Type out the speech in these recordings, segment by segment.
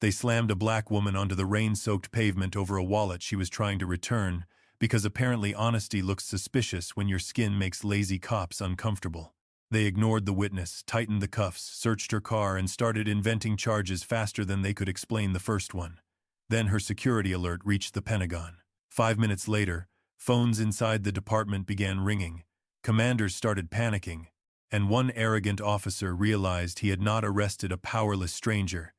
They slammed a black woman onto the rain-soaked pavement over a wallet she was trying to return, because apparently honesty looks suspicious when your skin makes lazy cops uncomfortable. They ignored the witness, tightened the cuffs, searched her car, and started inventing charges faster than they could explain the first one. Then her security alert reached the Pentagon. 5 minutes later, phones inside the department began ringing. Commanders started panicking, and one arrogant officer realized he had not arrested a powerless stranger.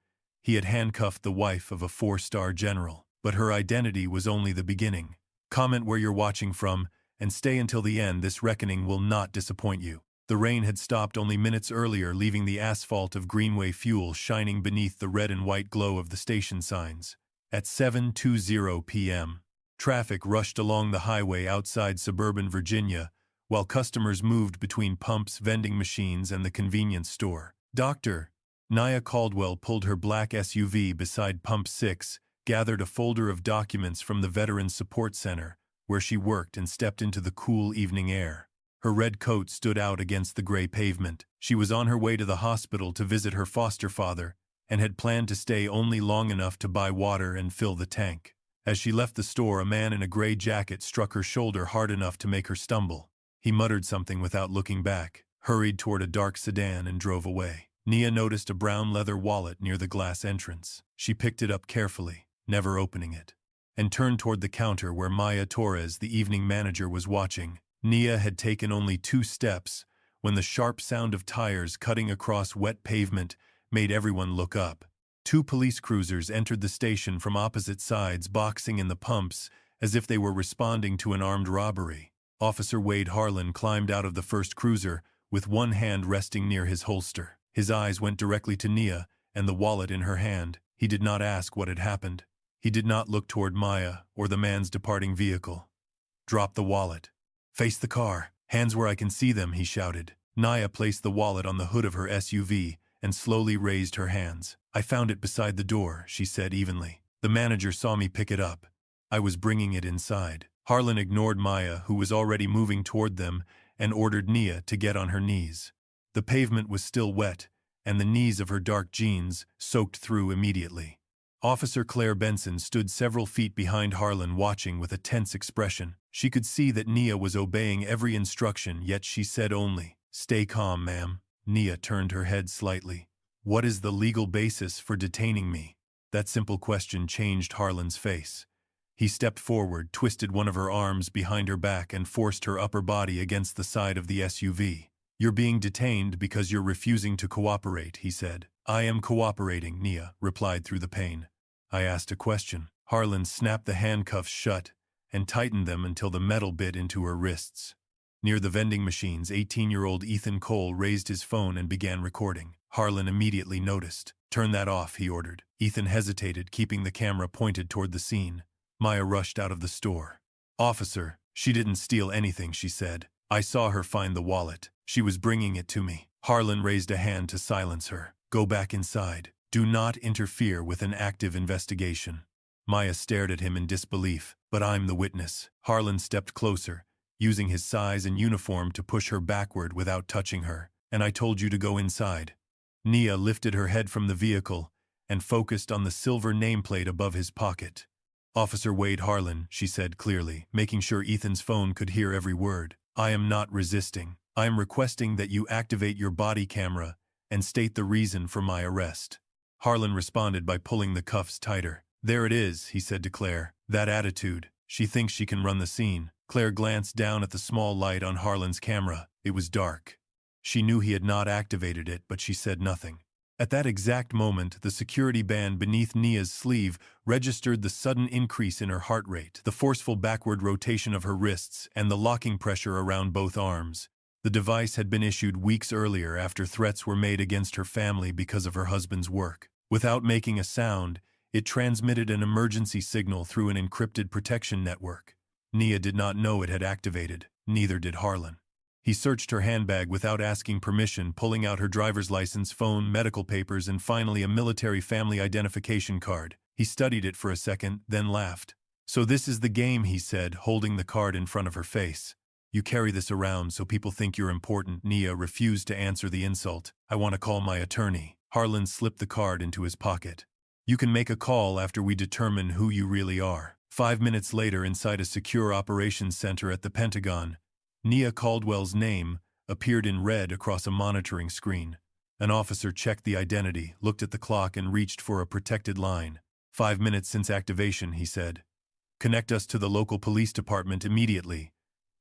He had handcuffed the wife of a 4-star general, but her identity was only the beginning. Comment where you're watching from, and stay until the end. This reckoning will not disappoint you. The rain had stopped only minutes earlier, leaving the asphalt of Greenway Fuel shining beneath the red and white glow of the station signs. At 7:20 p.m., traffic rushed along the highway outside suburban Virginia, while customers moved between pumps, vending machines, and the convenience store. Dr. Nia Caldwell pulled her black SUV beside Pump 6, gathered a folder of documents from the Veterans Support Center, where she worked, and stepped into the cool evening air. Her red coat stood out against the gray pavement. She was on her way to the hospital to visit her foster father, and had planned to stay only long enough to buy water and fill the tank. As she left the store, a man in a gray jacket struck her shoulder hard enough to make her stumble. He muttered something without looking back, hurried toward a dark sedan, and drove away. Nia noticed a brown leather wallet near the glass entrance. She picked it up carefully, never opening it, and turned toward the counter where Maya Torres, the evening manager, was watching. Nia had taken only 2 steps when the sharp sound of tires cutting across wet pavement made everyone look up. 2 police cruisers entered the station from opposite sides, boxing in the pumps as if they were responding to an armed robbery. Officer Wade Harlan climbed out of the first cruiser, with one hand resting near his holster. His eyes went directly to Nia and the wallet in her hand. He did not ask what had happened. He did not look toward Maya or the man's departing vehicle. "Drop the wallet. Face the car. Hands where I can see them," he shouted. Nia placed the wallet on the hood of her SUV and slowly raised her hands. "I found it beside the door," she said evenly. "The manager saw me pick it up. I was bringing it inside." Harlan ignored Maya, who was already moving toward them, and ordered Nia to get on her knees. The pavement was still wet, and the knees of her dark jeans soaked through immediately. Officer Claire Benson stood several feet behind Harlan, watching with a tense expression. She could see that Nia was obeying every instruction, yet she said only, "Stay calm, ma'am." Nia turned her head slightly. "What is the legal basis for detaining me?" That simple question changed Harlan's face. He stepped forward, twisted one of her arms behind her back, and forced her upper body against the side of the SUV. "You're being detained because you're refusing to cooperate," he said. "I am cooperating," Nia replied through the pain. "I asked a question." Harlan snapped the handcuffs shut and tightened them until the metal bit into her wrists. Near the vending machines, 18-year-old Ethan Cole raised his phone and began recording. Harlan immediately noticed. "Turn that off," he ordered. Ethan hesitated, keeping the camera pointed toward the scene. Maya rushed out of the store. "Officer, she didn't steal anything," she said. "I saw her find the wallet. She was bringing it to me." Harlan raised a hand to silence her. "Go back inside. Do not interfere with an active investigation." Maya stared at him in disbelief. "But I'm the witness." Harlan stepped closer, using his size and uniform to push her backward without touching her. "And I told you to go inside." Nia lifted her head from the vehicle and focused on the silver nameplate above his pocket. "Officer Wade Harlan," she said clearly, making sure Ethan's phone could hear every word. "I am not resisting. I am requesting that you activate your body camera and state the reason for my arrest." Harlan responded by pulling the cuffs tighter. "There it is," he said to Claire. "That attitude. She thinks she can run the scene." Claire glanced down at the small light on Harlan's camera. It was dark. She knew he had not activated it, but she said nothing. At that exact moment, the security band beneath Nia's sleeve registered the sudden increase in her heart rate, the forceful backward rotation of her wrists, and the locking pressure around both arms. The device had been issued weeks earlier after threats were made against her family because of her husband's work. Without making a sound, it transmitted an emergency signal through an encrypted protection network. Nia did not know it had activated, neither did Harlan. He searched her handbag without asking permission, pulling out her driver's license, phone, medical papers, and finally a military family identification card. He studied it for a second, then laughed. "So this is the game," he said, holding the card in front of her face. "You carry this around so people think you're important." Nia refused to answer the insult. "I want to call my attorney." Harlan slipped the card into his pocket. You can make a call after we determine who you really are. 5 minutes later, inside a secure operations center at the Pentagon, Nia Caldwell's name appeared in red across a monitoring screen. An officer checked the identity, looked at the clock, and reached for a protected line. 5 minutes since activation, he said. Connect us to the local police department immediately.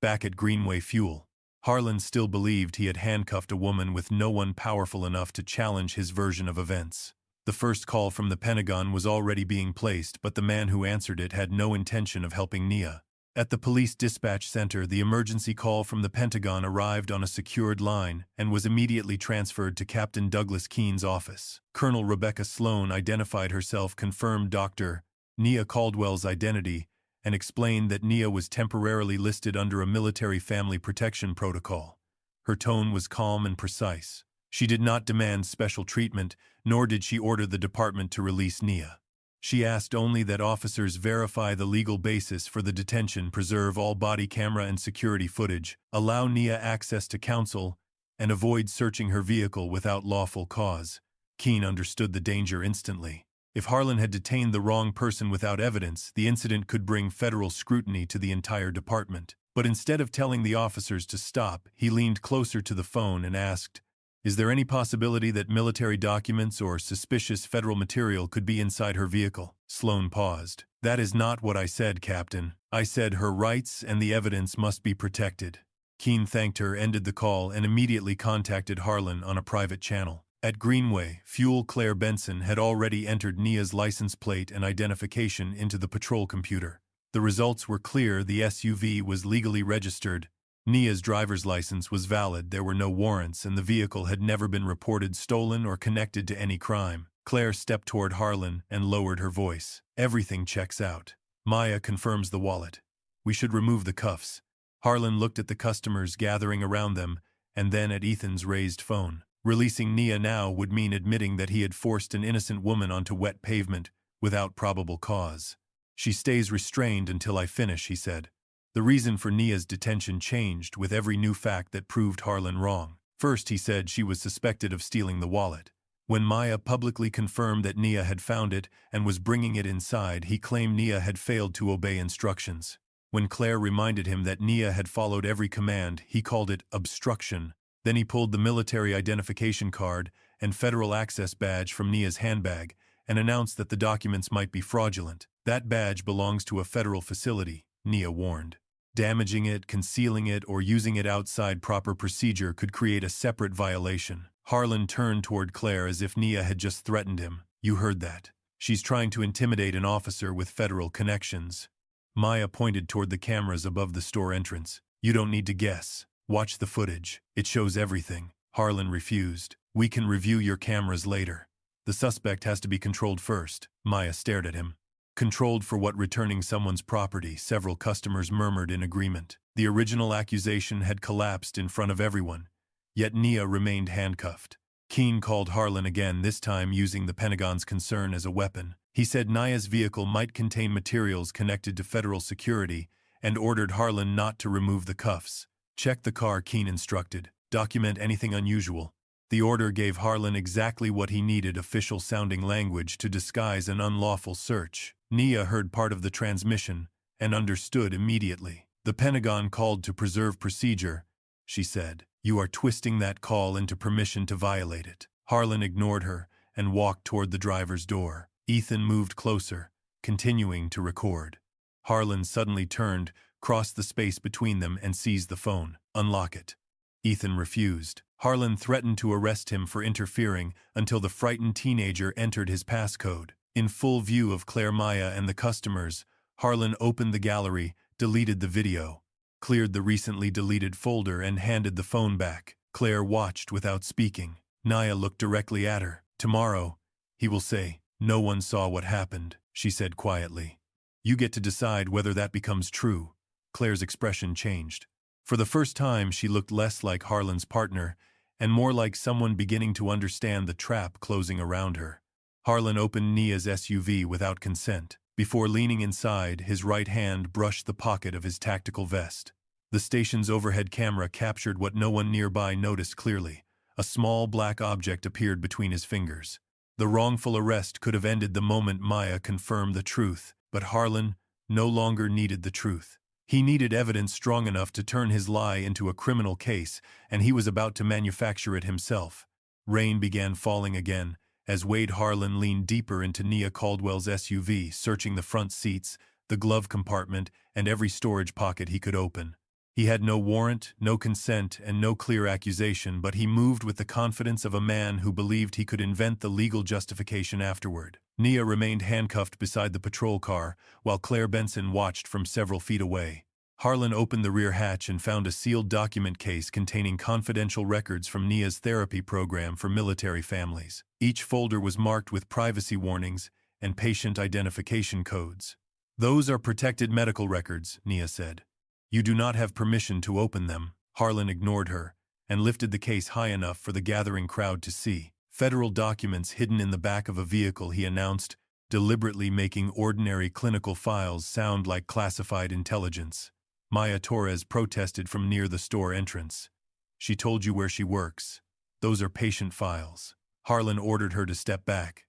Back at Greenway Fuel. Harlan still believed he had handcuffed a woman with no one powerful enough to challenge his version of events. The first call from the Pentagon was already being placed, but the man who answered it had no intention of helping Nia. At the police dispatch center, the emergency call from the Pentagon arrived on a secured line and was immediately transferred to Captain Douglas Keene's office. Colonel Rebecca Sloan identified herself, confirmed Dr. Nia Caldwell's identity, and explained that Nia was temporarily listed under a military family protection protocol. Her tone was calm and precise. She did not demand special treatment, nor did she order the department to release Nia. She asked only that officers verify the legal basis for the detention, preserve all body camera and security footage, allow Nia access to counsel, and avoid searching her vehicle without lawful cause. Keene understood the danger instantly. If Harlan had detained the wrong person without evidence, the incident could bring federal scrutiny to the entire department. But instead of telling the officers to stop, he leaned closer to the phone and asked, "Is there any possibility that military documents or suspicious federal material could be inside her vehicle?" Sloan paused. "That is not what I said, Captain. I said her rights and the evidence must be protected." Keene thanked her, ended the call, and immediately contacted Harlan on a private channel. At Greenway Fuel, Claire Benson had already entered Nia's license plate and identification into the patrol computer. The results were clear. The SUV was legally registered. Nia's driver's license was valid, there were no warrants, and the vehicle had never been reported stolen or connected to any crime. Claire stepped toward Harlan and lowered her voice. "Everything checks out. Maya confirms the wallet. We should remove the cuffs." Harlan looked at the customers gathering around them, and then at Ethan's raised phone. Releasing Nia now would mean admitting that he had forced an innocent woman onto wet pavement without probable cause. "She stays restrained until I finish," he said. The reason for Nia's detention changed with every new fact that proved Harlan wrong. First, he said she was suspected of stealing the wallet. When Maya publicly confirmed that Nia had found it and was bringing it inside, he claimed Nia had failed to obey instructions. When Claire reminded him that Nia had followed every command, he called it obstruction. Then he pulled the military identification card and federal access badge from Nia's handbag and announced that the documents might be fraudulent. "That badge belongs to a federal facility," Nia warned. "Damaging it, concealing it, or using it outside proper procedure could create a separate violation." Harlan turned toward Claire as if Nia had just threatened him. "You heard that. She's trying to intimidate an officer with federal connections." Maya pointed toward the cameras above the store entrance. "You don't need to guess. Watch the footage. It shows everything." Harlan refused. "We can review your cameras later. The suspect has to be controlled first." Maya stared at him. "Controlled for what? Returning someone's property," several customers murmured in agreement. The original accusation had collapsed in front of everyone, yet Nia remained handcuffed. Keene called Harlan again, this time using the Pentagon's concern as a weapon. He said Nia's vehicle might contain materials connected to federal security and ordered Harlan not to remove the cuffs. "Check the car," Keene instructed. "Document anything unusual." The order gave Harlan exactly what he needed, official-sounding language to disguise an unlawful search. Nia heard part of the transmission and understood immediately. "The Pentagon called to preserve procedure," she said. "You are twisting that call into permission to violate it." Harlan ignored her and walked toward the driver's door. Ethan moved closer, continuing to record. Harlan suddenly turned, crossed the space between them, and seized the phone. "Unlock it." Ethan refused. Harlan threatened to arrest him for interfering until the frightened teenager entered his passcode. In full view of Claire, Maya, and the customers, Harlan opened the gallery, deleted the video, cleared the recently deleted folder, and handed the phone back. Claire watched without speaking. Nia looked directly at her. "Tomorrow, he will say, 'No one saw what happened,'" she said quietly. "You get to decide whether that becomes true." Claire's expression changed. For the first time, she looked less like Harlan's partner and more like someone beginning to understand the trap closing around her. Harlan opened Nia's SUV without consent. Before leaning inside, his right hand brushed the pocket of his tactical vest. The station's overhead camera captured what no one nearby noticed clearly. A small black object appeared between his fingers. The wrongful arrest could have ended the moment Maya confirmed the truth, but Harlan no longer needed the truth. He needed evidence strong enough to turn his lie into a criminal case, and he was about to manufacture it himself. Rain began falling again, as Wade Harlan leaned deeper into Nia Caldwell's SUV, searching the front seats, the glove compartment, and every storage pocket he could open. He had no warrant, no consent, and no clear accusation, but he moved with the confidence of a man who believed he could invent the legal justification afterward. Nia remained handcuffed beside the patrol car, while Claire Benson watched from several feet away. Harlan opened the rear hatch and found a sealed document case containing confidential records from Nia's therapy program for military families. Each folder was marked with privacy warnings and patient identification codes. "Those are protected medical records," Nia said. "You do not have permission to open them." Harlan ignored her and lifted the case high enough for the gathering crowd to see. "Federal documents hidden in the back of a vehicle," he announced, deliberately making ordinary clinical files sound like classified intelligence. Maya Torres protested from near the store entrance. "She told you where she works. Those are patient files." Harlan ordered her to step back.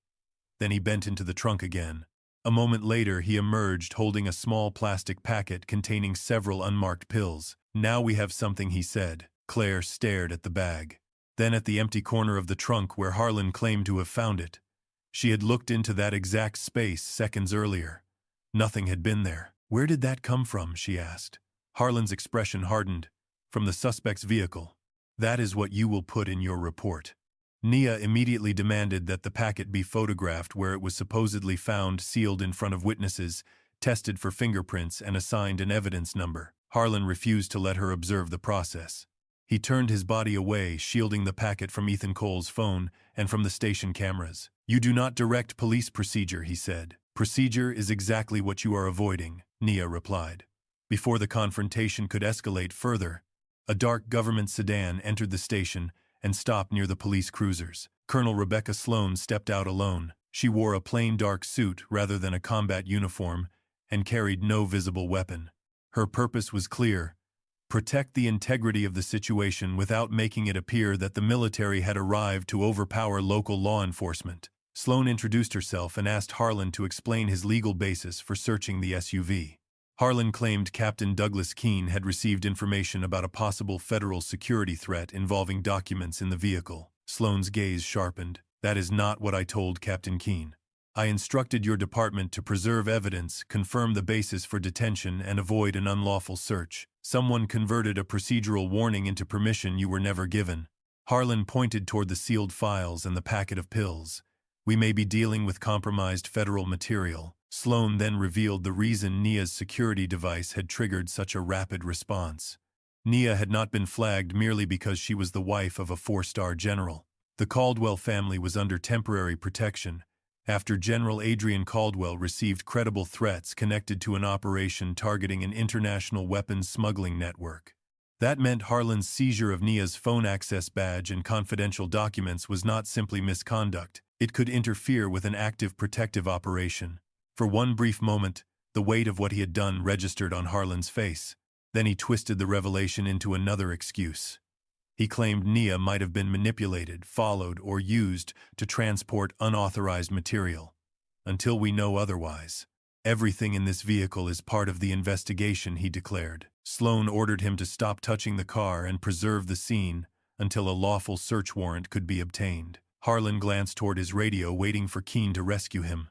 Then he bent into the trunk again. A moment later, he emerged holding a small plastic packet containing several unmarked pills. "Now we have something," he said. Claire stared at the bag. Then at the empty corner of the trunk where Harlan claimed to have found it. She had looked into that exact space seconds earlier. Nothing had been there. "Where did that come from?" she asked. Harlan's expression hardened. "From the suspect's vehicle. That is what you will put in your report." Nia immediately demanded that the packet be photographed where it was supposedly found, sealed in front of witnesses, tested for fingerprints, and assigned an evidence number. Harlan refused to let her observe the process. He turned his body away, shielding the packet from Ethan Cole's phone and from the station cameras. "You do not direct police procedure," he said. "Procedure is exactly what you are avoiding," Nia replied. Before the confrontation could escalate further, a dark government sedan entered the station and stopped near the police cruisers. Colonel Rebecca Sloan stepped out alone. She wore a plain dark suit rather than a combat uniform and carried no visible weapon. Her purpose was clear: protect the integrity of the situation without making it appear that the military had arrived to overpower local law enforcement. Sloan introduced herself and asked Harlan to explain his legal basis for searching the SUV. Harlan claimed Captain Douglas Keene had received information about a possible federal security threat involving documents in the vehicle. Sloan's gaze sharpened. "That is not what I told Captain Keene. I instructed your department to preserve evidence, confirm the basis for detention, and avoid an unlawful search. Someone converted a procedural warning into permission you were never given." Harlan pointed toward the sealed files and the packet of pills. "We may be dealing with compromised federal material." Sloan then revealed the reason Nia's security device had triggered such a rapid response. Nia had not been flagged merely because she was the wife of a four-star general. The Caldwell family was under temporary protection after General Adrian Caldwell received credible threats connected to an operation targeting an international weapons smuggling network. That meant Harlan's seizure of Nia's phone access badge and confidential documents was not simply misconduct. It could interfere with an active protective operation. For one brief moment, the weight of what he had done registered on Harlan's face. Then he twisted the revelation into another excuse. He claimed Nia might have been manipulated, followed, or used to transport unauthorized material. "Until we know otherwise. Everything in this vehicle is part of the investigation," he declared. Sloan ordered him to stop touching the car and preserve the scene until a lawful search warrant could be obtained. Harlan glanced toward his radio, waiting for Keene to rescue him.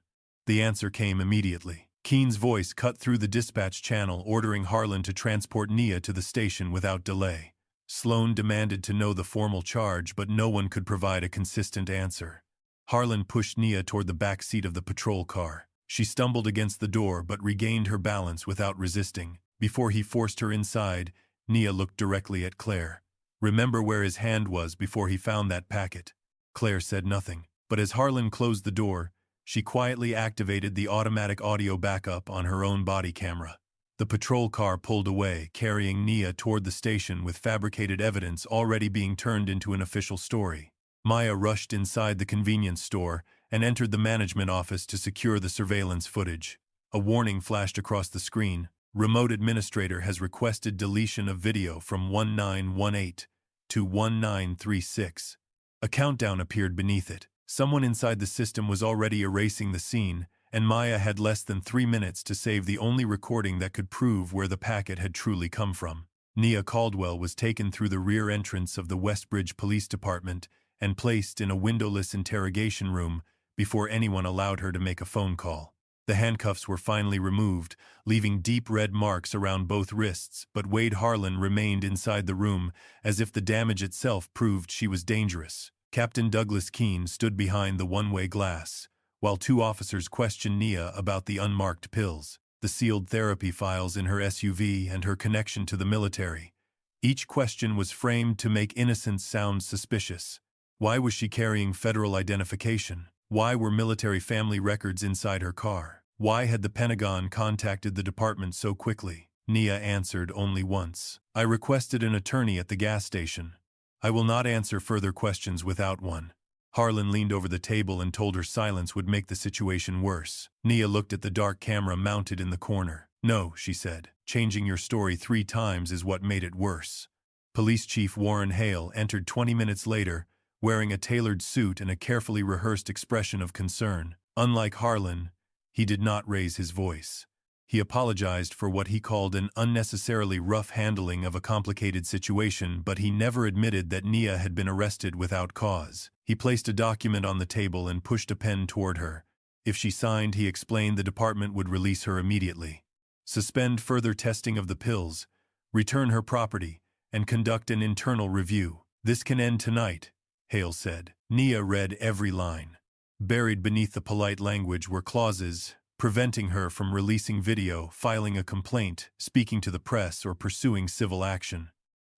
The answer came immediately. Keene's voice cut through the dispatch channel, ordering Harlan to transport Nia to the station without delay. Sloan demanded to know the formal charge, but no one could provide a consistent answer. Harlan pushed Nia toward the back seat of the patrol car. She stumbled against the door but regained her balance without resisting. Before he forced her inside, Nia looked directly at Claire. "Remember where his hand was before he found that packet." Claire said nothing, but as Harlan closed the door, she quietly activated the automatic audio backup on her own body camera. The patrol car pulled away, carrying Nia toward the station with fabricated evidence already being turned into an official story. Maya rushed inside the convenience store and entered the management office to secure the surveillance footage. A warning flashed across the screen. "Remote administrator has requested deletion of video from 1918 to 1936. A countdown appeared beneath it. Someone inside the system was already erasing the scene, and Maya had less than 3 minutes to save the only recording that could prove where the packet had truly come from. Nia Caldwell was taken through the rear entrance of the Westbridge Police Department and placed in a windowless interrogation room before anyone allowed her to make a phone call. The handcuffs were finally removed, leaving deep red marks around both wrists, but Wade Harlan remained inside the room as if the damage itself proved she was dangerous. Captain Douglas Keene stood behind the one-way glass, while 2 officers questioned Nia about the unmarked pills, the sealed therapy files in her SUV, and her connection to the military. Each question was framed to make innocence sound suspicious. Why was she carrying federal identification? Why were military family records inside her car? Why had the Pentagon contacted the department so quickly? Nia answered only once. I requested an attorney at the gas station. I will not answer further questions without one. Harlan leaned over the table and told her silence would make the situation worse. Nia looked at the dark camera mounted in the corner. No, she said. Changing your story 3 times is what made it worse. Police Chief Warren Hale entered 20 minutes later, wearing a tailored suit and a carefully rehearsed expression of concern. Unlike Harlan, he did not raise his voice. He apologized for what he called an unnecessarily rough handling of a complicated situation, but he never admitted that Nia had been arrested without cause. He placed a document on the table and pushed a pen toward her. If she signed, he explained, the department would release her immediately. Suspend further testing of the pills, return her property, and conduct an internal review. This can end tonight, Hale said. Nia read every line. Buried beneath the polite language were clauses preventing her from releasing video, filing a complaint, speaking to the press, or pursuing civil action.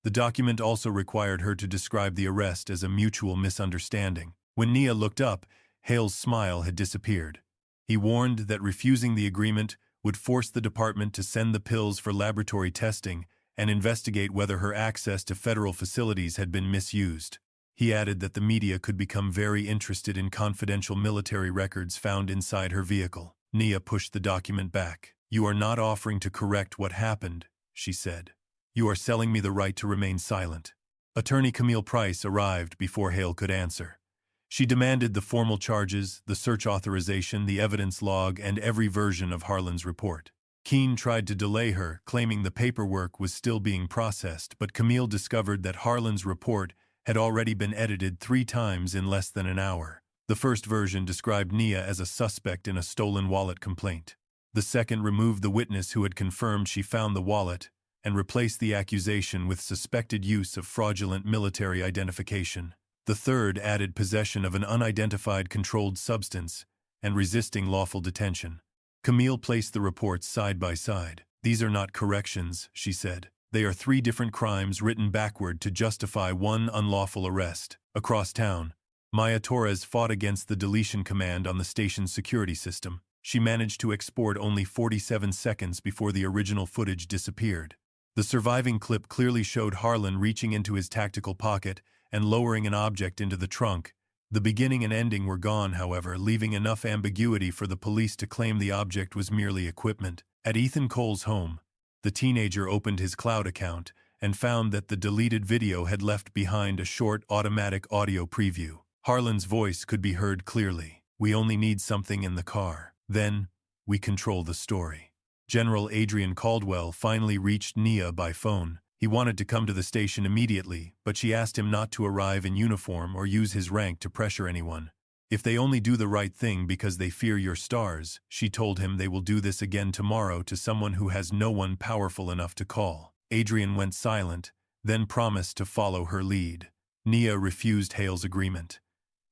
The document also required her to describe the arrest as a mutual misunderstanding. When Nia looked up, Hale's smile had disappeared. He warned that refusing the agreement would force the department to send the pills for laboratory testing and investigate whether her access to federal facilities had been misused. He added that the media could become very interested in confidential military records found inside her vehicle. Nia pushed the document back. You are not offering to correct what happened, she said. You are selling me the right to remain silent. Attorney Camille Price arrived before Hale could answer. She demanded the formal charges, the search authorization, the evidence log, and every version of Harlan's report. Keene tried to delay her, claiming the paperwork was still being processed, but Camille discovered that Harlan's report had already been edited 3 times in less than an hour. The first version described Nia as a suspect in a stolen wallet complaint. The second removed the witness who had confirmed she found the wallet and replaced the accusation with suspected use of fraudulent military identification. The third added possession of an unidentified controlled substance and resisting lawful detention. Camille placed the reports side by side. These are not corrections, she said. They are 3 different crimes written backward to justify one unlawful arrest. Across town, Maya Torres fought against the deletion command on the station's security system. She managed to export only 47 seconds before the original footage disappeared. The surviving clip clearly showed Harlan reaching into his tactical pocket and lowering an object into the trunk. The beginning and ending were gone, however, leaving enough ambiguity for the police to claim the object was merely equipment. At Ethan Cole's home, the teenager opened his cloud account and found that the deleted video had left behind a short automatic audio preview. Harlan's voice could be heard clearly. We only need something in the car. Then, we control the story. General Adrian Caldwell finally reached Nia by phone. He wanted to come to the station immediately, but she asked him not to arrive in uniform or use his rank to pressure anyone. If they only do the right thing because they fear your stars, she told him they will do this again tomorrow to someone who has no one powerful enough to call. Adrian went silent, then promised to follow her lead. Nia refused Hale's agreement.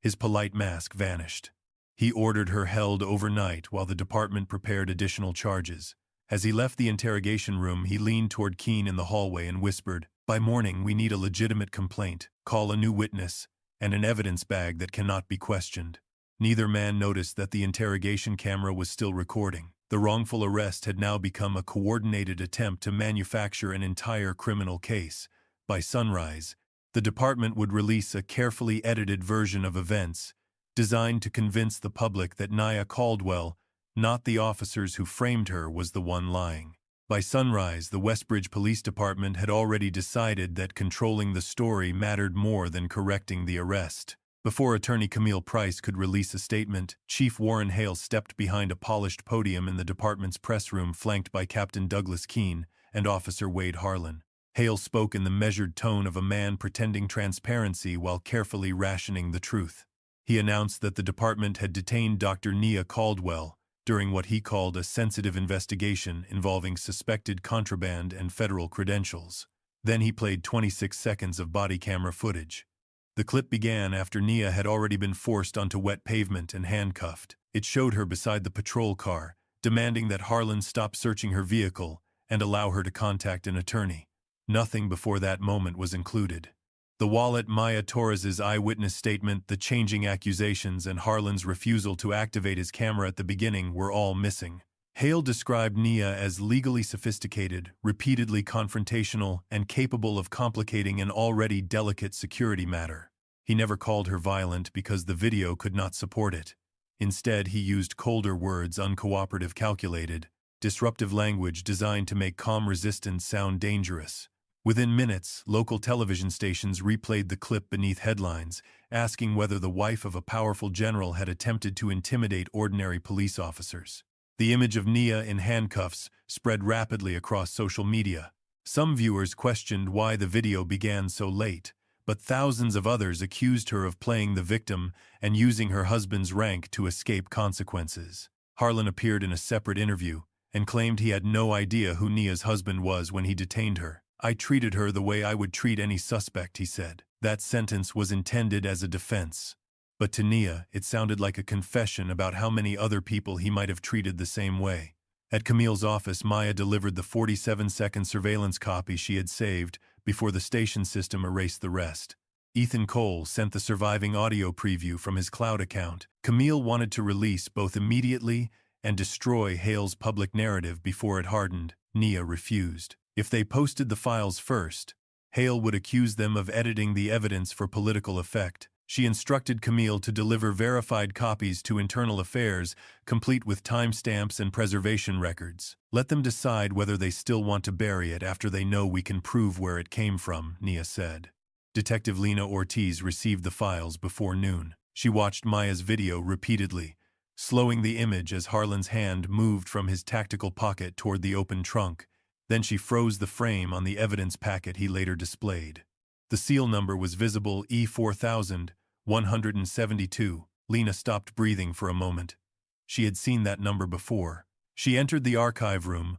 His polite mask vanished. He ordered her held overnight while the department prepared additional charges. As he left the interrogation room, he leaned toward Keene in the hallway and whispered, "By morning, we need a legitimate complaint, call a new witness, and an evidence bag that cannot be questioned." Neither man noticed that the interrogation camera was still recording. The wrongful arrest had now become a coordinated attempt to manufacture an entire criminal case. By sunrise, the department would release a carefully edited version of events, designed to convince the public that Nia Caldwell, not the officers who framed her, was the one lying. By sunrise, the Westbridge Police Department had already decided that controlling the story mattered more than correcting the arrest. Before attorney Camille Price could release a statement, Chief Warren Hale stepped behind a polished podium in the department's press room flanked by Captain Douglas Keene and Officer Wade Harlan. Hale spoke in the measured tone of a man pretending transparency while carefully rationing the truth. He announced that the department had detained Dr. Nia Caldwell during what he called a sensitive investigation involving suspected contraband and federal credentials. Then he played 26 seconds of body camera footage. The clip began after Nia had already been forced onto wet pavement and handcuffed. It showed her beside the patrol car, demanding that Harlan stop searching her vehicle and allow her to contact an attorney. Nothing before that moment was included. The wallet, Maya Torres's eyewitness statement, the changing accusations, and Harlan's refusal to activate his camera at the beginning were all missing. Hale described Nia as legally sophisticated, repeatedly confrontational, and capable of complicating an already delicate security matter. He never called her violent because the video could not support it. Instead, he used colder words, uncooperative, calculated, disruptive language designed to make calm resistance sound dangerous. Within minutes, local television stations replayed the clip beneath headlines, asking whether the wife of a powerful general had attempted to intimidate ordinary police officers. The image of Nia in handcuffs spread rapidly across social media. Some viewers questioned why the video began so late, but thousands of others accused her of playing the victim and using her husband's rank to escape consequences. Harlan appeared in a separate interview and claimed he had no idea who Nia's husband was when he detained her. "I treated her the way I would treat any suspect," he said. That sentence was intended as a defense. But to Nia, it sounded like a confession about how many other people he might have treated the same way. At Camille's office, Maya delivered the 47-second surveillance copy she had saved before the station system erased the rest. Ethan Cole sent the surviving audio preview from his cloud account. Camille wanted to release both immediately and destroy Hale's public narrative before it hardened. Nia refused. If they posted the files first, Hale would accuse them of editing the evidence for political effect. She instructed Camille to deliver verified copies to Internal Affairs, complete with timestamps and preservation records. "Let them decide whether they still want to bury it after they know we can prove where it came from," Nia said. Detective Lena Ortiz received the files before noon. She watched Maya's video repeatedly, slowing the image as Harlan's hand moved from his tactical pocket toward the open trunk. Then she froze the frame on the evidence packet he later displayed. The seal number was visible, E4172. Lena stopped breathing for a moment. She had seen that number before. She entered the archive room,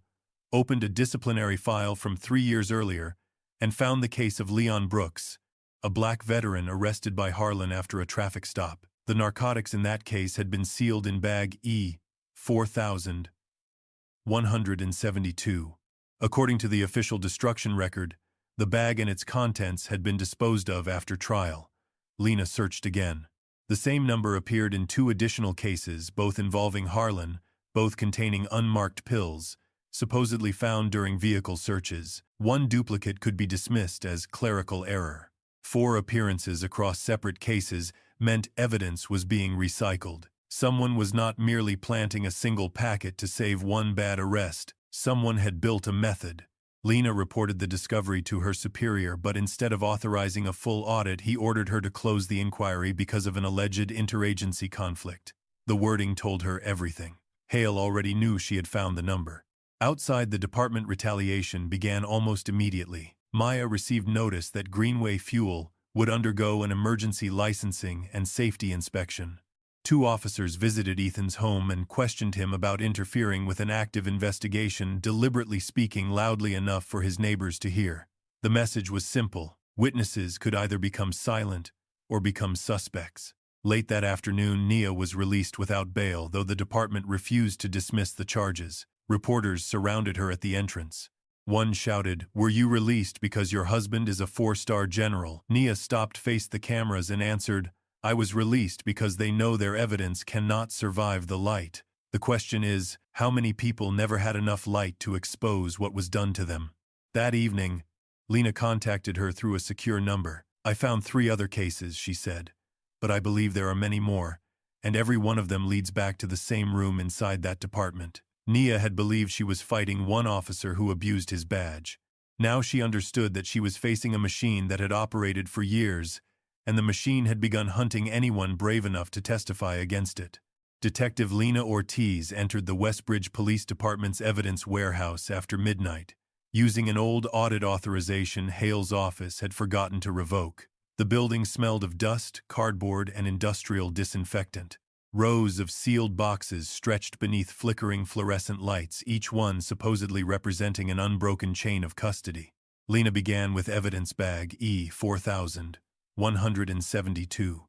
opened a disciplinary file from 3 years earlier, and found the case of Leon Brooks, a black veteran arrested by Harlan after a traffic stop. The narcotics in that case had been sealed in bag E4172. According to the official destruction record, the bag and its contents had been disposed of after trial. Lena searched again. The same number appeared in 2 additional cases, both involving Harlan, both containing unmarked pills, supposedly found during vehicle searches. One duplicate could be dismissed as clerical error. 4 appearances across separate cases meant evidence was being recycled. Someone was not merely planting a single packet to save one bad arrest. Someone had built a method. Lena reported the discovery to her superior, but instead of authorizing a full audit, he ordered her to close the inquiry because of an alleged interagency conflict. The wording told her everything. Hale already knew she had found the number. Outside the department, retaliation began almost immediately. Maya received notice that Greenway Fuel would undergo an emergency licensing and safety inspection. 2 officers visited Ethan's home and questioned him about interfering with an active investigation, deliberately speaking loudly enough for his neighbors to hear. The message was simple. Witnesses could either become silent or become suspects. Late that afternoon, Nia was released without bail, though the department refused to dismiss the charges. Reporters surrounded her at the entrance. One shouted, "Were you released because your husband is a 4-star general?" Nia stopped, faced the cameras, and answered, "I was released because they know their evidence cannot survive the light. The question is, how many people never had enough light to expose what was done to them?" That evening, Lena contacted her through a secure number. "I found 3 other cases," she said, "but I believe there are many more, and every one of them leads back to the same room inside that department." Nia had believed she was fighting one officer who abused his badge. Now she understood that she was facing a machine that had operated for years and the machine had begun hunting anyone brave enough to testify against it. Detective Lena Ortiz entered the Westbridge Police Department's evidence warehouse after midnight, using an old audit authorization Hale's office had forgotten to revoke. The building smelled of dust, cardboard, and industrial disinfectant. Rows of sealed boxes stretched beneath flickering fluorescent lights, each one supposedly representing an unbroken chain of custody. Lena began with evidence bag E4172.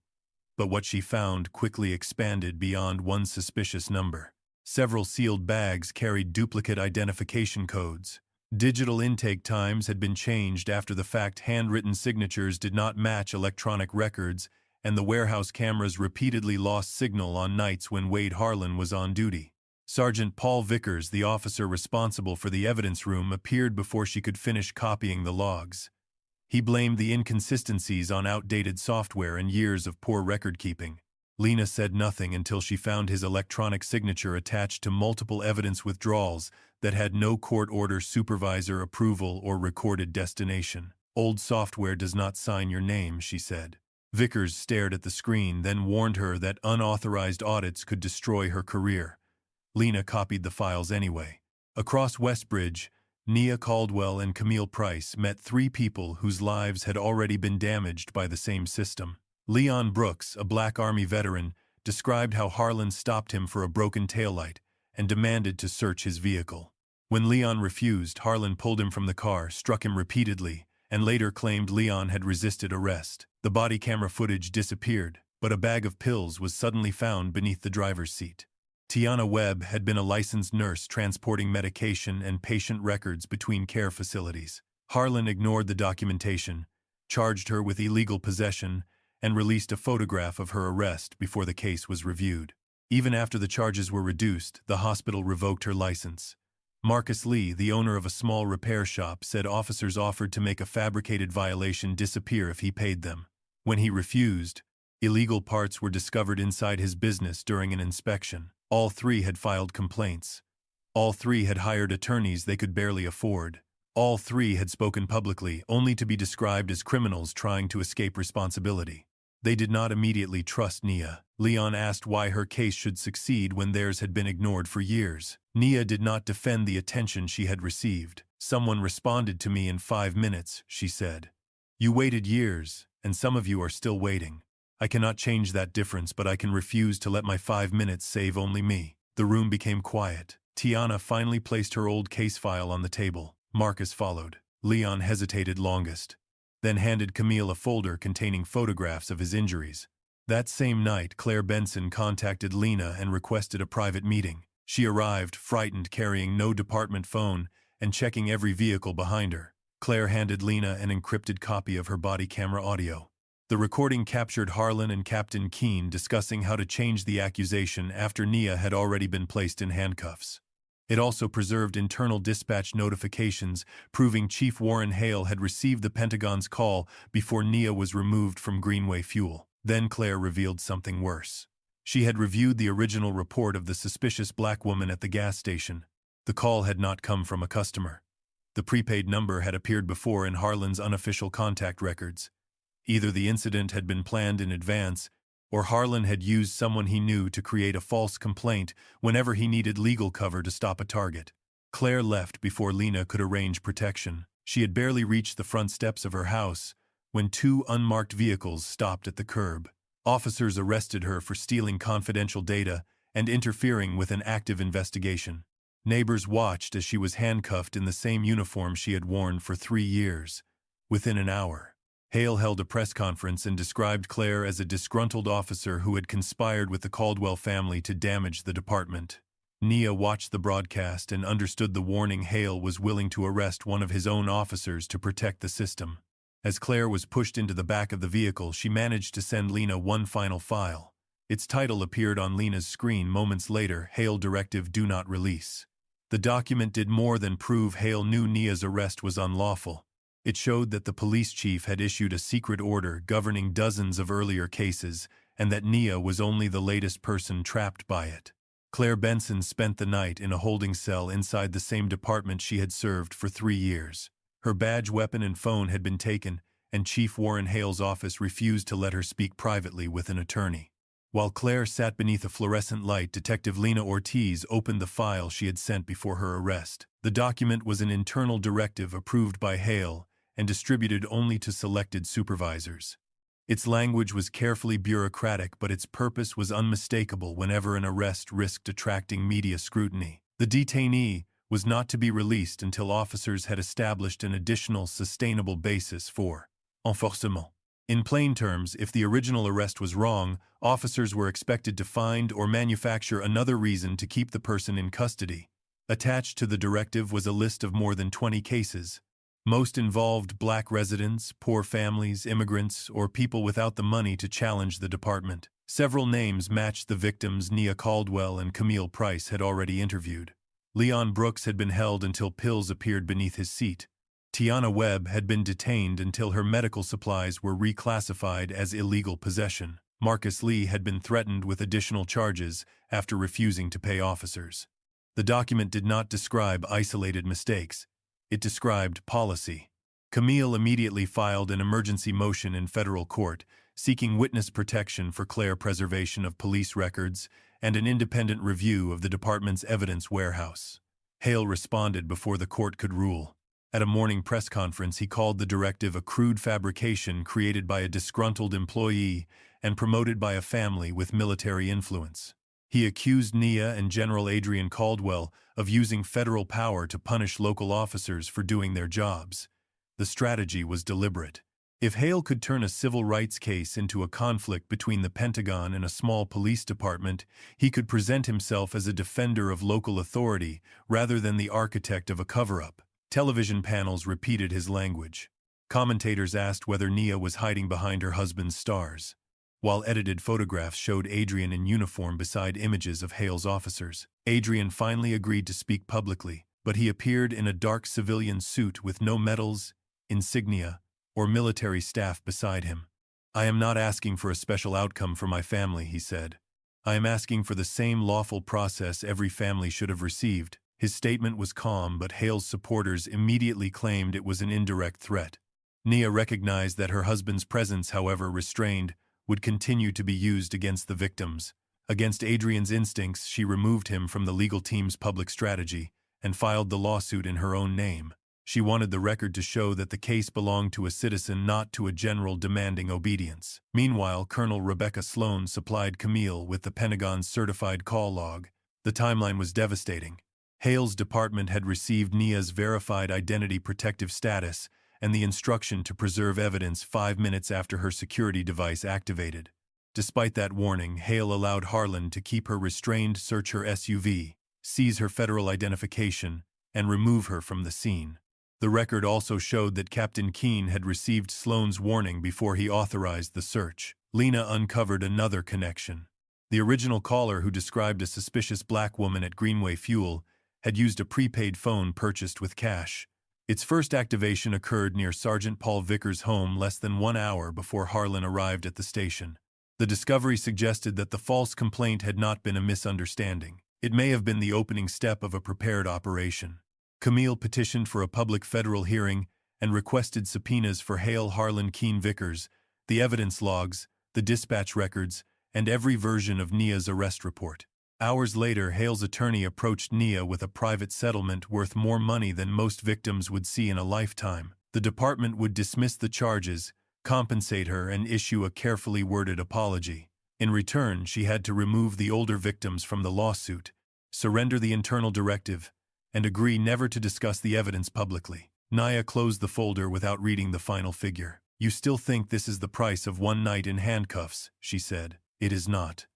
But what she found quickly expanded beyond one suspicious number. Several sealed bags carried duplicate identification codes. Digital intake times had been changed after the fact, handwritten signatures did not match electronic records, and the warehouse cameras repeatedly lost signal on nights when Wade Harlan was on duty. Sergeant Paul Vickers, the officer responsible for the evidence room, appeared before she could finish copying the logs. He blamed the inconsistencies on outdated software and years of poor record-keeping. Lena said nothing until she found his electronic signature attached to multiple evidence withdrawals that had no court order, supervisor approval, or recorded destination. "Old software does not sign your name," she said. Vickers stared at the screen, then warned her that unauthorized audits could destroy her career. Lena copied the files anyway. Across Westbridge, Nia Caldwell and Camille Price met three people whose lives had already been damaged by the same system. Leon Brooks, a Black Army veteran, described how Harlan stopped him for a broken taillight and demanded to search his vehicle. When Leon refused, Harlan pulled him from the car, struck him repeatedly, and later claimed Leon had resisted arrest. The body camera footage disappeared, but a bag of pills was suddenly found beneath the driver's seat. Tiana Webb had been a licensed nurse transporting medication and patient records between care facilities. Harlan ignored the documentation, charged her with illegal possession, and released a photograph of her arrest before the case was reviewed. Even after the charges were reduced, the hospital revoked her license. Marcus Lee, the owner of a small repair shop, said officers offered to make a fabricated violation disappear if he paid them. When he refused, illegal parts were discovered inside his business during an inspection. All three had filed complaints. All three had hired attorneys they could barely afford. All three had spoken publicly, only to be described as criminals trying to escape responsibility. They did not immediately trust Nia. Leon asked why her case should succeed when theirs had been ignored for years. Nia did not defend the attention she had received. "Someone responded to me in 5 minutes," she said. "You waited years, and some of you are still waiting. I cannot change that difference, but I can refuse to let my 5 minutes save only me." The room became quiet. Tiana finally placed her old case file on the table. Marcus followed. Leon hesitated longest, then handed Camille a folder containing photographs of his injuries. That same night, Claire Benson contacted Lena and requested a private meeting. She arrived, frightened, carrying no department phone and checking every vehicle behind her. Claire handed Lena an encrypted copy of her body camera audio. The recording captured Harlan and Captain Keene discussing how to change the accusation after Nia had already been placed in handcuffs. It also preserved internal dispatch notifications proving Chief Warren Hale had received the Pentagon's call before Nia was removed from Greenway Fuel. Then Claire revealed something worse. She had reviewed the original report of the suspicious black woman at the gas station. The call had not come from a customer. The prepaid number had appeared before in Harlan's unofficial contact records. Either the incident had been planned in advance, or Harlan had used someone he knew to create a false complaint whenever he needed legal cover to stop a target. Claire left before Lena could arrange protection. She had barely reached the front steps of her house when two unmarked vehicles stopped at the curb. Officers arrested her for stealing confidential data and interfering with an active investigation. Neighbors watched as she was handcuffed in the same uniform she had worn for 3 years. Within an hour, Hale held a press conference and described Claire as a disgruntled officer who had conspired with the Caldwell family to damage the department. Nia watched the broadcast and understood the warning. Hale was willing to arrest one of his own officers to protect the system. As Claire was pushed into the back of the vehicle, she managed to send Lena one final file. Its title appeared on Lena's screen moments later: Hale Directive Do Not Release. The document did more than prove Hale knew Nia's arrest was unlawful. It showed that the police chief had issued a secret order governing dozens of earlier cases, and that Nia was only the latest person trapped by it. Claire Benson spent the night in a holding cell inside the same department she had served for 3 years. Her badge, weapon, and phone had been taken, and Chief Warren Hale's office refused to let her speak privately with an attorney. While Claire sat beneath a fluorescent light, Detective Lena Ortiz opened the file she had sent before her arrest. The document was an internal directive approved by Hale and distributed only to selected supervisors. Its language was carefully bureaucratic, but its purpose was unmistakable whenever an arrest risked attracting media scrutiny. The detainee was not to be released until officers had established an additional sustainable basis for unforgettable. In plain terms, if the original arrest was wrong, officers were expected to find or manufacture another reason to keep the person in custody. Attached to the directive was a list of more than 20 cases. Most involved black residents, poor families, immigrants, or people without the money to challenge the department. Several names matched the victims Nia Caldwell and Camille Price had already interviewed. Leon Brooks had been held until pills appeared beneath his seat. Tiana Webb had been detained until her medical supplies were reclassified as illegal possession. Marcus Lee had been threatened with additional charges after refusing to pay officers. The document did not describe isolated mistakes. It described policy. Camille immediately filed an emergency motion in federal court, seeking witness protection for Claire, preservation of police records, and an independent review of the department's evidence warehouse. Hale responded before the court could rule. At a morning press conference, he called the directive a crude fabrication created by a disgruntled employee and promoted by a family with military influence. He accused Nia and General Adrian Caldwell of using federal power to punish local officers for doing their jobs. The strategy was deliberate. If Hale could turn a civil rights case into a conflict between the Pentagon and a small police department, he could present himself as a defender of local authority rather than the architect of a cover-up. Television panels repeated his language. Commentators asked whether Nia was hiding behind her husband's stars, while edited photographs showed Adrian in uniform beside images of Hale's officers. Adrian finally agreed to speak publicly, but he appeared in a dark civilian suit with no medals, insignia, or military staff beside him. "I am not asking for a special outcome for my family," he said. "I am asking for the same lawful process every family should have received." His statement was calm, but Hale's supporters immediately claimed it was an indirect threat. Nia recognized that her husband's presence, however restrained, would continue to be used against the victims. Against Adrian's instincts, she removed him from the legal team's public strategy and filed the lawsuit in her own name. She wanted the record to show that the case belonged to a citizen, not to a general demanding obedience. Meanwhile, Colonel Rebecca Sloan supplied Camille with the Pentagon's certified call log. The timeline was devastating. Hale's department had received Nia's verified identity protective status and the instruction to preserve evidence 5 minutes after her security device activated. Despite that warning, Hale allowed Harlan to keep her restrained, search her SUV, seize her federal identification, and remove her from the scene. The record also showed that Captain Keene had received Sloan's warning before he authorized the search. Lena uncovered another connection. The original caller, who described a suspicious black woman at Greenway Fuel, had used a prepaid phone purchased with cash. Its first activation occurred near Sergeant Paul Vickers' home less than 1 hour before Harlan arrived at the station. The discovery suggested that the false complaint had not been a misunderstanding. It may have been the opening step of a prepared operation. Camille petitioned for a public federal hearing and requested subpoenas for Hale, Harlan, Keene, Vickers, the evidence logs, the dispatch records, and every version of Nia's arrest report. Hours later, Hale's attorney approached Nia with a private settlement worth more money than most victims would see in a lifetime. The department would dismiss the charges, compensate her, and issue a carefully worded apology. In return, she had to remove the older victims from the lawsuit, surrender the internal directive, and agree never to discuss the evidence publicly. Nia closed the folder without reading the final figure. "You still think this is the price of one night in handcuffs," she said. "It is not.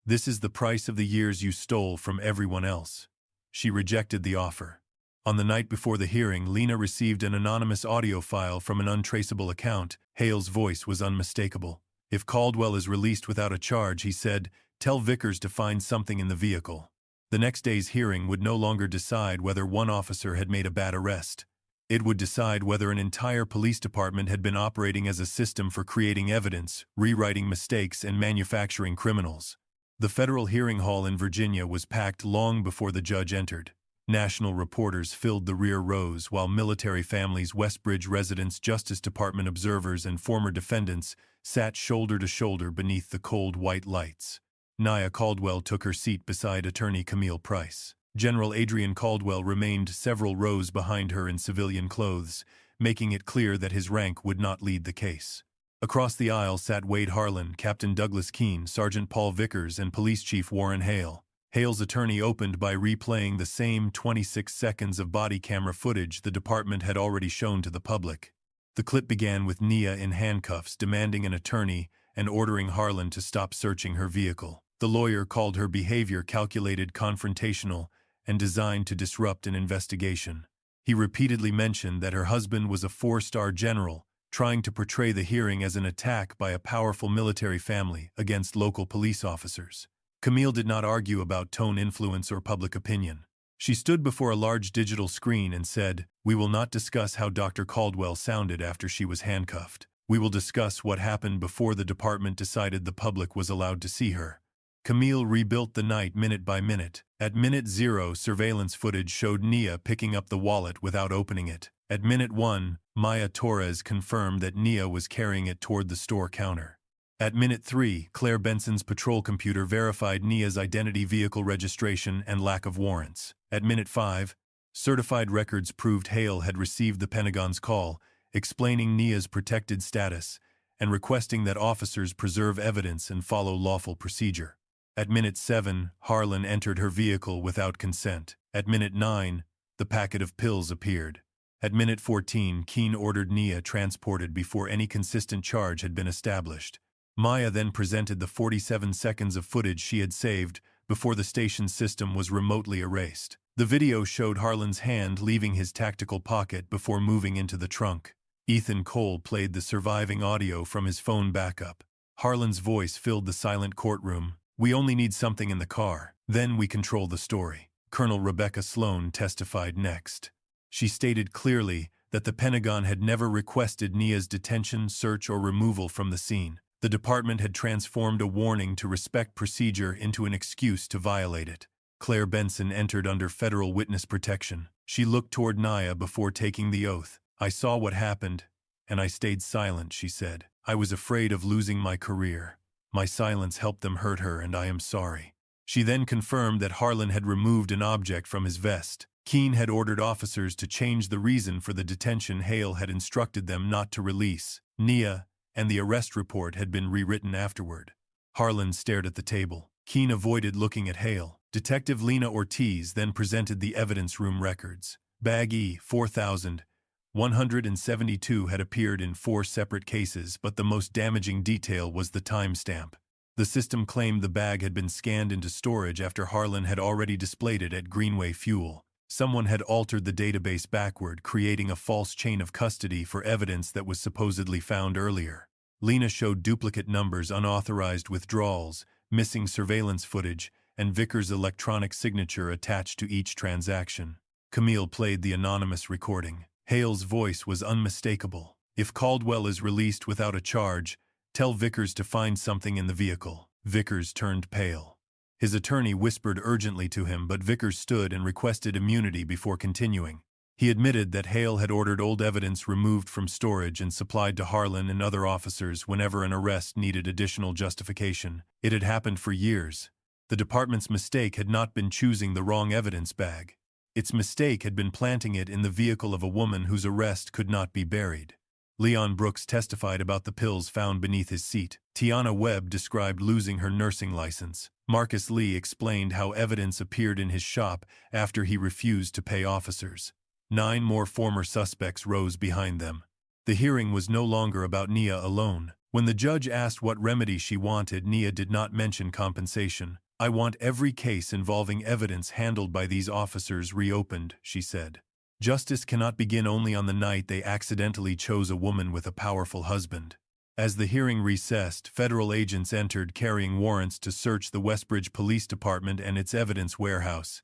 This is the price of the years you stole from everyone else." She rejected the offer. On the night before the hearing, Lena received an anonymous audio file from an untraceable account. Hale's voice was unmistakable. "If Caldwell is released without a charge," he said, "tell Vickers to find something in the vehicle." The next day's hearing would no longer decide whether one officer had made a bad arrest. It would decide whether an entire police department had been operating as a system for creating evidence, rewriting mistakes, and manufacturing criminals. The federal hearing hall in Virginia was packed long before the judge entered. National reporters filled the rear rows, while military families, Westbridge residents, Justice Department observers, and former defendants sat shoulder to shoulder beneath the cold white lights. Nia Caldwell took her seat beside attorney Camille Price. General Adrian Caldwell remained several rows behind her in civilian clothes, making it clear that his rank would not lead the case. Across the aisle sat Wade Harlan, Captain Douglas Keene, Sergeant Paul Vickers, and Police Chief Warren Hale. Hale's attorney opened by replaying the same 26 seconds of body camera footage the department had already shown to the public. The clip began with Nia in handcuffs, demanding an attorney and ordering Harlan to stop searching her vehicle. The lawyer called her behavior calculated, confrontational, and designed to disrupt an investigation. He repeatedly mentioned that her husband was a four-star general, trying to portray the hearing as an attack by a powerful military family against local police officers. Camille did not argue about tone, influence, or public opinion. She stood before a large digital screen and said, "We will not discuss how Dr. Caldwell sounded after she was handcuffed. We will discuss what happened before the department decided the public was allowed to see her." Camille rebuilt the night minute by minute. At minute 0, surveillance footage showed Nia picking up the wallet without opening it. At minute 1, Maya Torres confirmed that Nia was carrying it toward the store counter. At minute 3, Claire Benson's patrol computer verified Nia's identity, vehicle registration, and lack of warrants. At minute 5, certified records proved Hale had received the Pentagon's call, explaining Nia's protected status and requesting that officers preserve evidence and follow lawful procedure. At minute 7, Harlan entered her vehicle without consent. At minute 9, the packet of pills appeared. At minute 14, Keene ordered Nia transported before any consistent charge had been established. Maya then presented the 47 seconds of footage she had saved before the station's system was remotely erased. The video showed Harlan's hand leaving his tactical pocket before moving into the trunk. Ethan Cole played the surviving audio from his phone backup. Harlan's voice filled the silent courtroom. "We only need something in the car. Then we control the story." Colonel Rebecca Sloan testified next. She stated clearly that the Pentagon had never requested Nia's detention, search, or removal from the scene. The department had transformed a warning to respect procedure into an excuse to violate it. Claire Benson entered under federal witness protection. She looked toward Nia before taking the oath. "I saw what happened, and I stayed silent," she said. "I was afraid of losing my career. My silence helped them hurt her, and I am sorry." She then confirmed that Harlan had removed an object from his vest. Keene had ordered officers to change the reason for the detention. Hale had instructed them not to release Nia, and the arrest report had been rewritten afterward. Harlan stared at the table. Keene avoided looking at Hale. Detective Lena Ortiz then presented the evidence room records. Bag E 4172 had appeared in 4 separate cases, but the most damaging detail was the timestamp. The system claimed the bag had been scanned into storage after Harlan had already displayed it at Greenway Fuel. Someone had altered the database backward, creating a false chain of custody for evidence that was supposedly found earlier. Lena showed duplicate numbers, unauthorized withdrawals, missing surveillance footage, and Vickers' electronic signature attached to each transaction. Camille played the anonymous recording. Hale's voice was unmistakable. "If Caldwell is released without a charge, tell Vickers to find something in the vehicle." Vickers turned pale. His attorney whispered urgently to him, but Vickers stood and requested immunity before continuing. He admitted that Hale had ordered old evidence removed from storage and supplied to Harlan and other officers whenever an arrest needed additional justification. It had happened for years. The department's mistake had not been choosing the wrong evidence bag. Its mistake had been planting it in the vehicle of a woman whose arrest could not be buried. Leon Brooks testified about the pills found beneath his seat. Tiana Webb described losing her nursing license. Marcus Lee explained how evidence appeared in his shop after he refused to pay officers. 9 more former suspects rose behind them. The hearing was no longer about Nia alone. When the judge asked what remedy she wanted, Nia did not mention compensation. "I want every case involving evidence handled by these officers reopened," she said. "Justice cannot begin only on the night they accidentally chose a woman with a powerful husband." As the hearing recessed, federal agents entered carrying warrants to search the Westbridge Police Department and its evidence warehouse.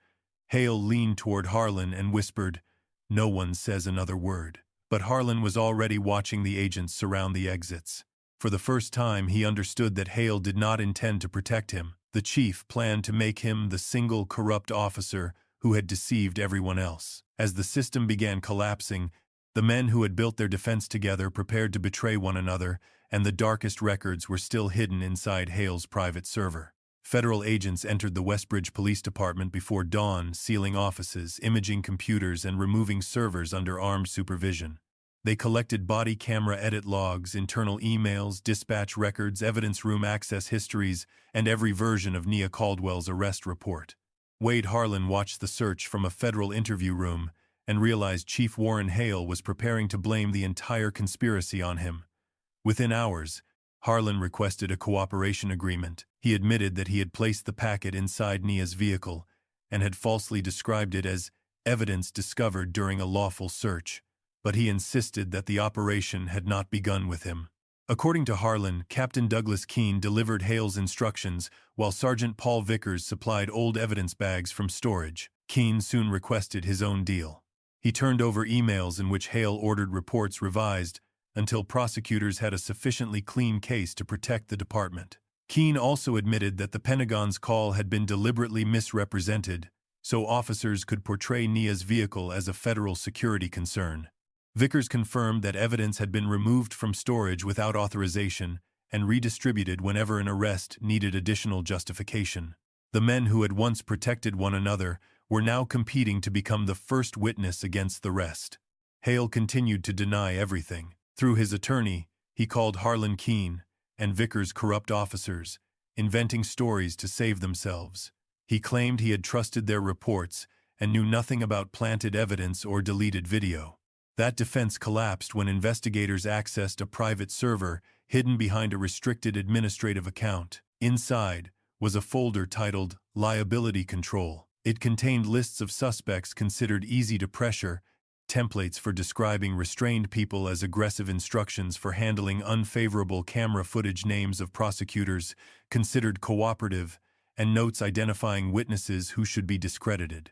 Hale leaned toward Harlan and whispered, "No one says another word." But Harlan was already watching the agents surround the exits. For the first time, he understood that Hale did not intend to protect him. The chief planned to make him the single corrupt officer who had deceived everyone else. As the system began collapsing, the men who had built their defense together prepared to betray one another, and the darkest records were still hidden inside Hale's private server. Federal agents entered the Westbridge Police Department before dawn, sealing offices, imaging computers, and removing servers under armed supervision. They collected body camera edit logs, internal emails, dispatch records, evidence room access histories, and every version of Nia Caldwell's arrest report. Wade Harlan watched the search from a federal interview room and realized Chief Warren Hale was preparing to blame the entire conspiracy on him. Within hours, Harlan requested a cooperation agreement. He admitted that he had placed the packet inside Nia's vehicle and had falsely described it as evidence discovered during a lawful search, but he insisted that the operation had not begun with him. According to Harlan, Captain Douglas Keene delivered Hale's instructions while Sergeant Paul Vickers supplied old evidence bags from storage. Keene soon requested his own deal. He turned over emails in which Hale ordered reports revised until prosecutors had a sufficiently clean case to protect the department. Keene also admitted that the Pentagon's call had been deliberately misrepresented so officers could portray Nia's vehicle as a federal security concern. Vickers confirmed that evidence had been removed from storage without authorization and redistributed whenever an arrest needed additional justification. The men who had once protected one another were now competing to become the first witness against the rest. Hale continued to deny everything. Through his attorney, he called Harlan Keene and Vickers corrupt officers, inventing stories to save themselves. He claimed he had trusted their reports and knew nothing about planted evidence or deleted video. That defense collapsed when investigators accessed a private server hidden behind a restricted administrative account. Inside was a folder titled Liability Control. It contained lists of suspects considered easy to pressure, templates for describing restrained people as aggressive, instructions for handling unfavorable camera footage, names of prosecutors considered cooperative, and notes identifying witnesses who should be discredited.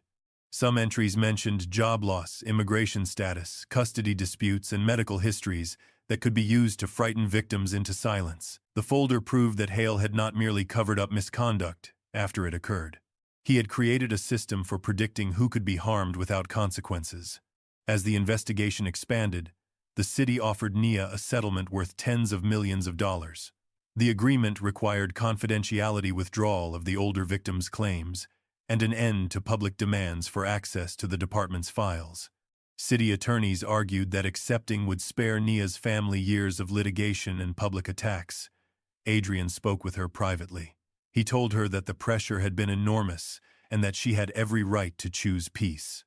Some entries mentioned job loss, immigration status, custody disputes, and medical histories that could be used to frighten victims into silence. The folder proved that Hale had not merely covered up misconduct after it occurred. He had created a system for predicting who could be harmed without consequences. As the investigation expanded, the city offered Nia a settlement worth tens of millions of dollars. The agreement required confidentiality withdrawal of the older victims' claims and an end to public demands for access to the department's files. City attorneys argued that accepting would spare Nia's family years of litigation and public attacks. Adrian spoke with her privately. He told her that the pressure had been enormous and that she had every right to choose peace.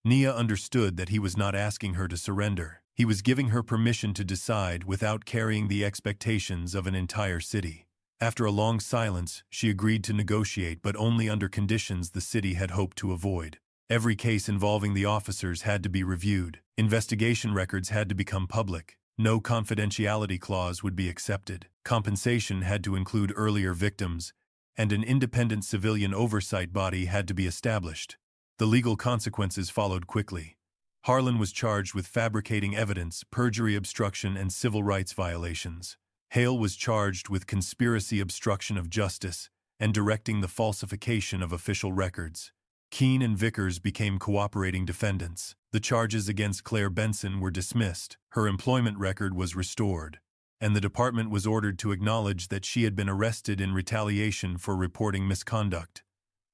Nia understood that he was not asking her to surrender. He was giving her permission to decide without carrying the expectations of an entire city. After a long silence, she agreed to negotiate, but only under conditions the city had hoped to avoid. Every case involving the officers had to be reviewed. Investigation records had to become public. No confidentiality clause would be accepted. Compensation had to include earlier victims, and an independent civilian oversight body had to be established. The legal consequences followed quickly. Harlan was charged with fabricating evidence, perjury, obstruction, and civil rights violations. Hale was charged with conspiracy, obstruction of justice, and directing the falsification of official records. Keene and Vickers became cooperating defendants. The charges against Claire Benson were dismissed, her employment record was restored, and the department was ordered to acknowledge that she had been arrested in retaliation for reporting misconduct.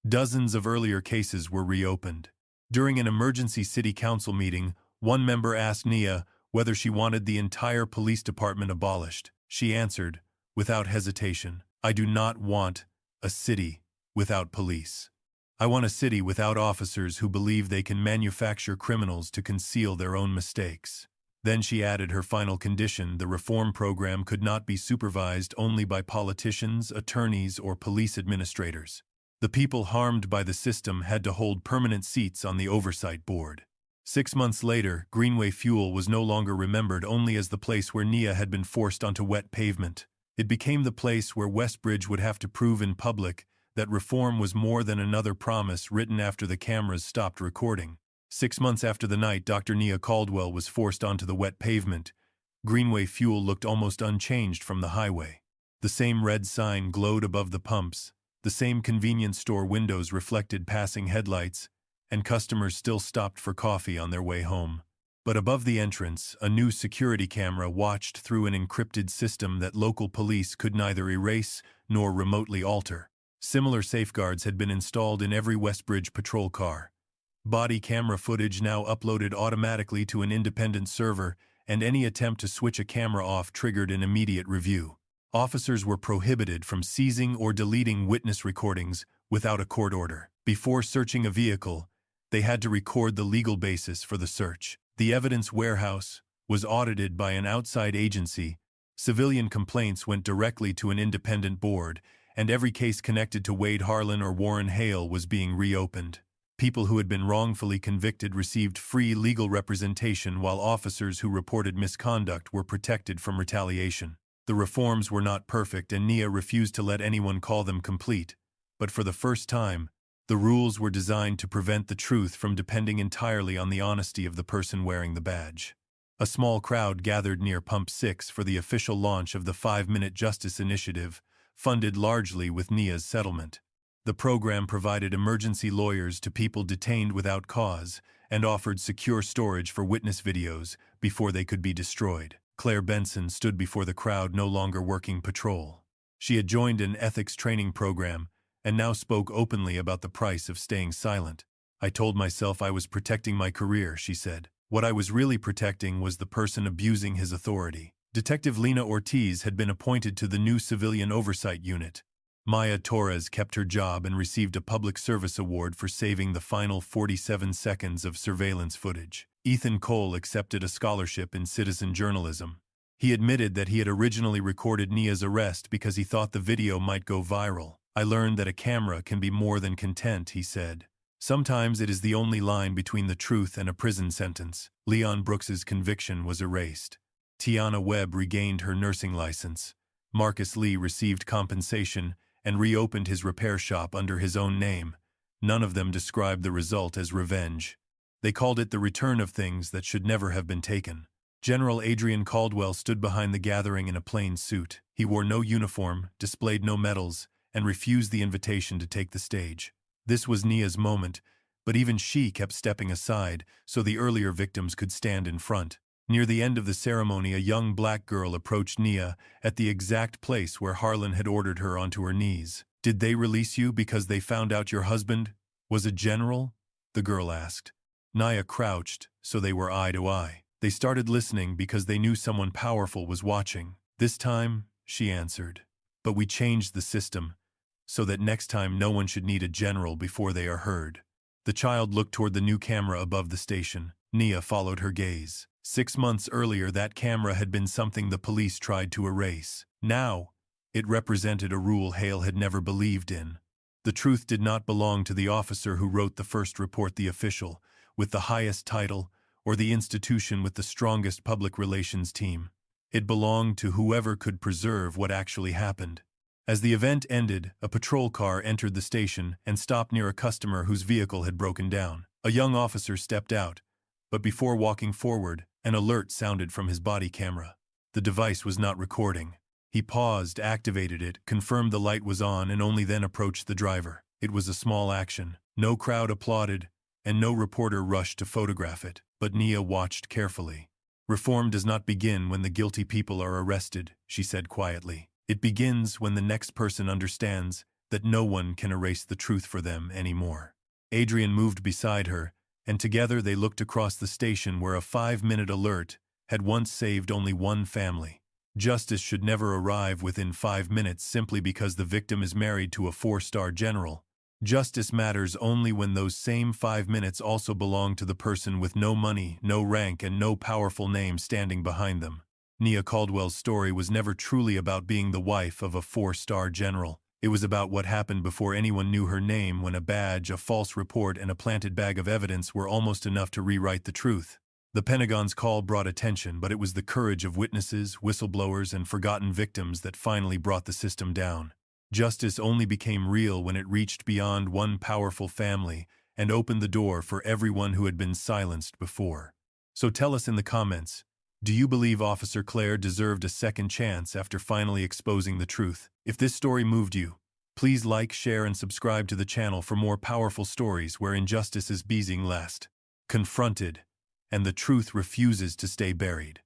Dozens of earlier cases were reopened. During an emergency city council meeting, one member asked Nia whether she wanted the entire police department abolished. She answered, without hesitation, "I do not want a city without police. I want a city without officers who believe they can manufacture criminals to conceal their own mistakes." Then she added her final condition: the reform program could not be supervised only by politicians, attorneys, or police administrators. The people harmed by the system had to hold permanent seats on the oversight board. 6 months later, Greenway Fuel was no longer remembered only as the place where Nia had been forced onto wet pavement. It became the place where Westbridge would have to prove in public that reform was more than another promise written after the cameras stopped recording. 6 months after the night Dr. Nia Caldwell was forced onto the wet pavement, Greenway Fuel looked almost unchanged from the highway. The same red sign glowed above the pumps, the same convenience store windows reflected passing headlights, and customers still stopped for coffee on their way home. But above the entrance, a new security camera watched through an encrypted system that local police could neither erase nor remotely alter. Similar safeguards had been installed in every Westbridge patrol car. Body camera footage now uploaded automatically to an independent server, and any attempt to switch a camera off triggered an immediate review. Officers were prohibited from seizing or deleting witness recordings without a court order. Before searching a vehicle, they had to record the legal basis for the search. The evidence warehouse was audited by an outside agency. Civilian complaints went directly to an independent board, and every case connected to Wade Harlan or Warren Hale was being reopened. People who had been wrongfully convicted received free legal representation, while officers who reported misconduct were protected from retaliation. The reforms were not perfect, and Nia refused to let anyone call them complete. But for the first time, the rules were designed to prevent the truth from depending entirely on the honesty of the person wearing the badge. A small crowd gathered near Pump 6 for the official launch of the 5-Minute Justice Initiative, funded largely with Nia's settlement. The program provided emergency lawyers to people detained without cause and offered secure storage for witness videos before they could be destroyed. Claire Benson stood before the crowd, no longer working patrol. She had joined an ethics training program and now spoke openly about the price of staying silent. "I told myself I was protecting my career," she said. "What I was really protecting was the person abusing his authority." Detective Lena Ortiz had been appointed to the new Civilian Oversight Unit. Maya Torres kept her job and received a Public Service Award for saving the final 47 seconds of surveillance footage. Ethan Cole accepted a scholarship in citizen journalism. He admitted that he had originally recorded Nia's arrest because he thought the video might go viral. "I learned that a camera can be more than content," he said. "Sometimes it is the only line between the truth and a prison sentence." Leon Brooks's conviction was erased. Tiana Webb regained her nursing license. Marcus Lee received compensation and reopened his repair shop under his own name. None of them described the result as revenge. They called it the return of things that should never have been taken. General Adrian Caldwell stood behind the gathering in a plain suit. He wore no uniform, displayed no medals, and refused the invitation to take the stage. This was Nia's moment, but even she kept stepping aside so the earlier victims could stand in front. Near the end of the ceremony, a young black girl approached Nia at the exact place where Harlan had ordered her onto her knees. "Did they release you because they found out your husband was a general?" the girl asked. Nia crouched, so they were eye to eye. "They started listening because they knew someone powerful was watching. This time," she answered. "But we changed the system so that next time no one should need a general before they are heard." The child looked toward the new camera above the station. Nia followed her gaze. 6 months earlier, that camera had been something the police tried to erase. Now, it represented a rule Hale had never believed in. The truth did not belong to the officer who wrote the first report, the official with the highest title, or the institution with the strongest public relations team. It belonged to whoever could preserve what actually happened. As the event ended, a patrol car entered the station and stopped near a customer whose vehicle had broken down. A young officer stepped out, but before walking forward, an alert sounded from his body camera. The device was not recording. He paused, activated it, confirmed the light was on, and only then approached the driver. It was a small action. No crowd applauded, and no reporter rushed to photograph it, but Nia watched carefully. "Reform does not begin when the guilty people are arrested," she said quietly. "It begins when the next person understands that no one can erase the truth for them anymore." Adrian moved beside her, and together they looked across the station where a 5-minute alert had once saved only one family. Justice should never arrive within 5 minutes simply because the victim is married to a 4-star general. Justice matters only when those same 5 minutes also belong to the person with no money, no rank, and no powerful name standing behind them. Nia Caldwell's story was never truly about being the wife of a 4-star general. It was about what happened before anyone knew her name, when a badge, a false report, and a planted bag of evidence were almost enough to rewrite the truth. The Pentagon's call brought attention, but it was the courage of witnesses, whistleblowers, and forgotten victims that finally brought the system down. Justice only became real when it reached beyond one powerful family and opened the door for everyone who had been silenced before. So tell us in the comments, do you believe Officer Claire deserved a second chance after finally exposing the truth? If this story moved you, Please like, share, and subscribe to the channel for more powerful stories where injustice is being confronted, and the truth refuses to stay buried.